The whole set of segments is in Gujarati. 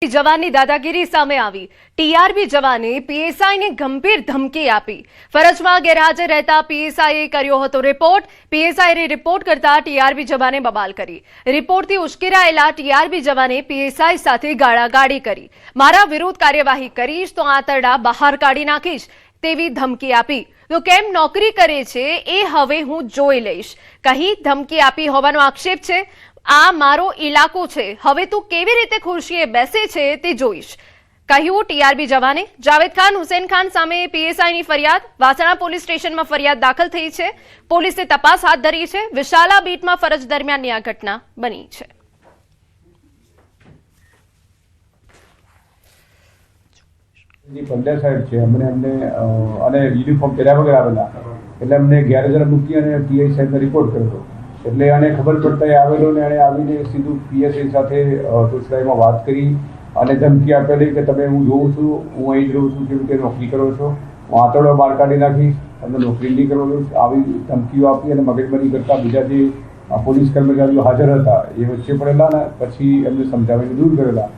જવાનની દાદાગીરી સામે આવી। ટીઆરબી જવાને પીએસઆઈને ગંભીર ધમકી આપી। ફરજમાં ગેરહાજર રહેતા પીએસઆઈએ કર્યો હતો રિપોર્ટ। પીએસઆઈએ રિપોર્ટ કરતા ટીઆરબી જવાને બબાલ કરી। રિપોર્ટથી ઉશ્કેરાયેલા ટીઆરબી જવાને પીએસઆઈ સાથે ગાળાગાળી કરી। મારા વિરુદ્ધ કાર્યવાહી કરીશ તો આંતરડા બહાર કાઢી નાખીશ તેવી ધમકી આપી। તો કેમ નોકરી કરે છે એ હવે હું જોઈ લઈશ કહી ધમકી આપી હોવાનો આક્ષેપ છે। આ મારો ઇલાકો છે, હવે તું કેવી રીતે ખુરશીએ બેસે છે તે જોઈશ કહ્યું ટીઆરબી જવાને। જાવેદ ખાન હુસેન ખાન સામે પીએસઆઈની ફરિયાદ। વાસણા પોલીસ સ્ટેશનમાં ફરિયાદ દાખલ થઈ છે। પોલીસે તપાસ હાથ ધરી છે। વિશાલા બીટમાં ફરજ દરમિયાનની આ ઘટના બની છે। પંડ્યા સાહેબ છે, અમને અને યુનિફોર્મ પહેર્યા વગર આવેલા એટલે અમને ગેરહાજર મૂકી અને પીઆઈ સાહેબને રિપોર્ટ કર્યો। એટલે આને ખબર પડતા એ આવેલો ને એણે આવીને સીધું પીએસઆઈ સાથે ટોચલાઈમાં વાત કરી અને ધમકી આપેલી કે તમે હું જોઉં છું, હું અહીં જ રહું છું, કેવી રીતે નોકરી કરો છો, હું આંતરડો બહાર કાઢી નાખીશ, તમને નોકરી નહીં કરવાનું। આવી ધમકીઓ આપી અને મગજમારી કરતા બીજા જે પોલીસ કર્મચારીઓ હાજર હતા એ વચ્ચે પડેલા ને પછી એમને સમજાવીને દૂર કરેલા।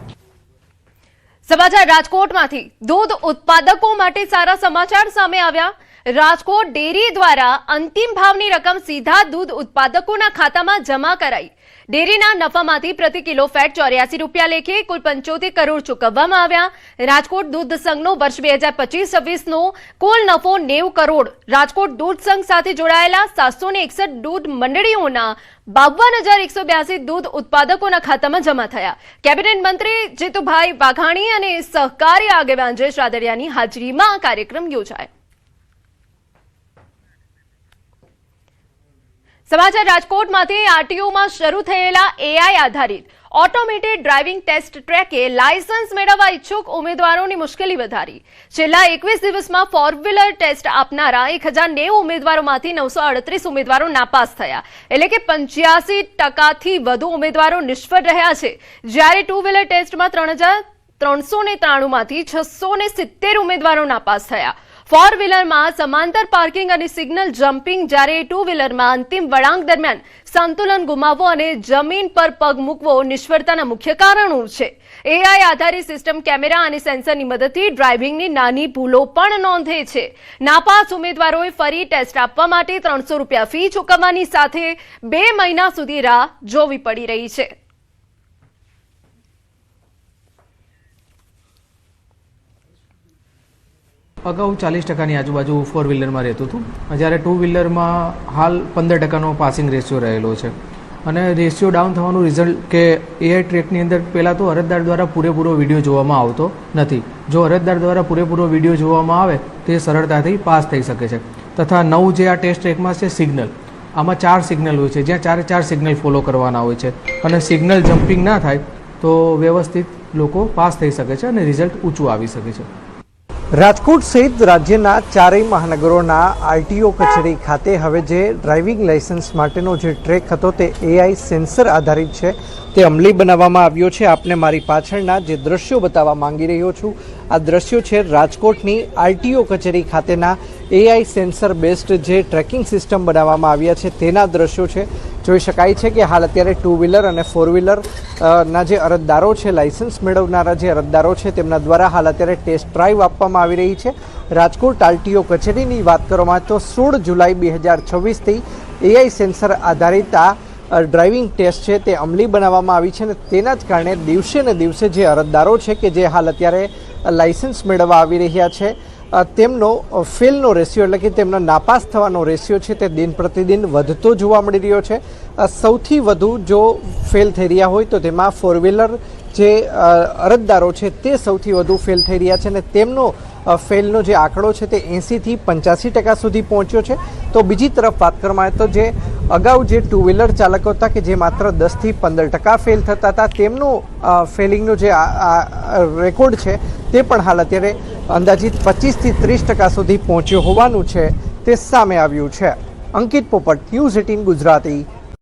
સમાચાર રાજકોટમાંથી। દૂધ ઉત્પાદકો માટે સારા સમાચાર સામે આવ્યા। રાજકોટ ડેરી દ્વારા અંતિમ ભાવની રકમ સીધા દૂધ ઉત્પાદકોના ખાતામાં જમા કરાઈ। ડેરીના નફામાંથી પ્રતિ કિલો ફેટ 84 રૂપિયા લેખે કુલ 75 કરોડ ચૂકવવામાં આવ્યા। રાજકોટ દૂધ સંઘનો વર્ષ 2025-26નો કુલ નફો 90 કરોડ। રાજકોટ દૂધ સંઘ સાથે જોડાયેલા 761 દૂધ મંડળીઓના 52,182 દૂધ ઉત્પાદકોના ખાતામાં જમા થયા। કેબિનેટ મંત્રી જીતુભાઈ વાઘાણી અને સહકારી આગેવાન જયેશ રાદડિયાની હાજરીમાં આ કાર્યક્રમ યોજાયો। સમાચાર રાજકોટમાંથી। આરટીઓમાં શરૂ થયેલા એઆઈ આધારિત ઓટોમેટેડ ડ્રાઇવિંગ ટેસ્ટ ટ્રેકે લાયસન્સ મેળવવા ઈચ્છુક ઉમેદવારોની મુશ્કેલી વધારી। છેલ્લા 21 દિવસમાં 4 વ્હીલર ટેસ્ટ આપનારા 1090 ઉમેદવારોમાંથી 938 ઉમેદવારો નાપાસ થયા, એટલે કે 85% વધુ ઉમેદવારો નિષ્ફળ રહ્યા છે। જ્યારે 2 વ્હીલર ટેસ્ટમાં 3,393 માંથી 670 ઉમેદવારો નાપાસ થયા। 4 વ્હીલરમાં સમાંતર પાર્કિંગ અને સિગ્નલ જમ્પિંગ, જ્યારે 2 વ્હીલરમાં અંતિમ વળાંક દરમિયાન સંતુલન ગુમાવવો અને જમીન પર પગ મૂકવો નિષ્ફળતાના મુખ્ય કારણો છે। એઆઈ આધારિત સિસ્ટમ કેમેરા અને સેન્સરની મદદથી ડ્રાઇવિંગની નાની ભૂલો પણ નોંધે છે। નાપાસ ઉમેદવારોએ ફરી ટેસ્ટ આપવા માટે 300 રૂપિયા ફી ચૂકવવાની સાથે 2 મહિના સુધી રાહ જોવી પડી રહી છે। અગાઉ 40%ની આજુબાજુ 4 વ્હીલરમાં રહેતું હતું, જ્યારે 2 વ્હીલરમાં હાલ 15%નો પાસિંગ રેશિયો રહેલો છે। અને રેશિયો ડાઉન થવાનું રિઝલ્ટ કે એઆઈ ટ્રેકની અંદર પહેલાં તો અરજદાર દ્વારા પૂરેપૂરો વિડીયો જોવામાં આવતો નથી। જો અરજદાર દ્વારા પૂરેપૂરો વિડીયો જોવામાં આવે તે સરળતાથી પાસ થઈ શકે છે। તથા નવું જે આ ટેસ્ટ ટ્રેકમાં છે સિગ્નલ, આમાં 4 સિગ્નલ હોય છે, જ્યાં 4 સિગ્નલ ફોલો કરવાના હોય છે અને સિગ્નલ જમ્પિંગ ના થાય તો વ્યવસ્થિત લોકો પાસ થઈ શકે છે અને રિઝલ્ટ ઊંચું આવી શકે છે। રાજકોટ સહિત રાજ્યના 4 મહાનગરોના આરટીઓ કચેરી ખાતે હવે જે ડ્રાઇવિંગ લાયસન્સ માટેનો જે ટ્રેક હતો તે એઆઈ સેન્સર આધારિત છે તે અમલી બનાવવામાં આવ્યો છે। આપને મારી પાછળના જે દ્રશ્યો બતાવવા માંગી રહ્યો છું, આ દ્રશ્યો છે રાજકોટની આરટીઓ કચેરી ખાતેના એઆઈ સેન્સર બેસ્ડ જે ટ્રેકિંગ સિસ્ટમ બનાવવામાં આવ્યા છે તેના દ્રશ્યો છે। જોઈ શકાય છે કે હાલ અત્યારે 2 વ્હીલર અને 4 વ્હીલર ના જે અરજદારો છે, લાયસન્સ મેળવનારા જે અરજદારો છે તેમના દ્વારા હાલ અત્યારે ટેસ્ટ ડ્રાઈવ આપવામાં આવી રહી છે। રાજકોટ આરટીઓ કચેરીની વાત કરવામાં તો 16 જુલાઈ 2026થી એઆઈ સેન્સર આધારિત આ ડ્રાઇવિંગ ટેસ્ટ છે તે અમલી બનાવવામાં આવી છે અને તેના જ કારણે દિવસે ને દિવસે જે અરજદારો છે કે જે હાલ અત્યારે લાયસન્સ મેળવવા આવી રહ્યા છે તેમનો ફેલનો રેશિયો એટલે કે તેમનો નાપાસ થવાનો રેશિયો છે તે દિન પ્રતિદિન વધતો જોવા મળી રહ્યો છે। સૌથી વધુ જો ફેલ થઈ રહ્યા હોય તો તેમાં 4 વ્હીલર જે અરજદારો છે તે સૌથી વધુ ફેલ થઈ રહ્યા છે અને તેમનો ફેલનો જે આંકડો છે તે 80થી 85% સુધી પહોંચ્યો છે। તો બીજી તરફ વાત કરવામાં આવે તો જે અગાઉ જે 2 વ્હીલર ચાલકો હતા કે જે માત્ર 10થી 15% ફેલ થતા હતા તેમનું ફેલિંગનો જે રેકોર્ડ છે તે પણ હાલ અત્યારે અંદાજિત 25થી 30% સુધી પહોંચ્યો હોવાનું છે તે સામે આવ્યું છે। અંકિત પોપટ, ન્યૂઝ 18 ગુજરાતી,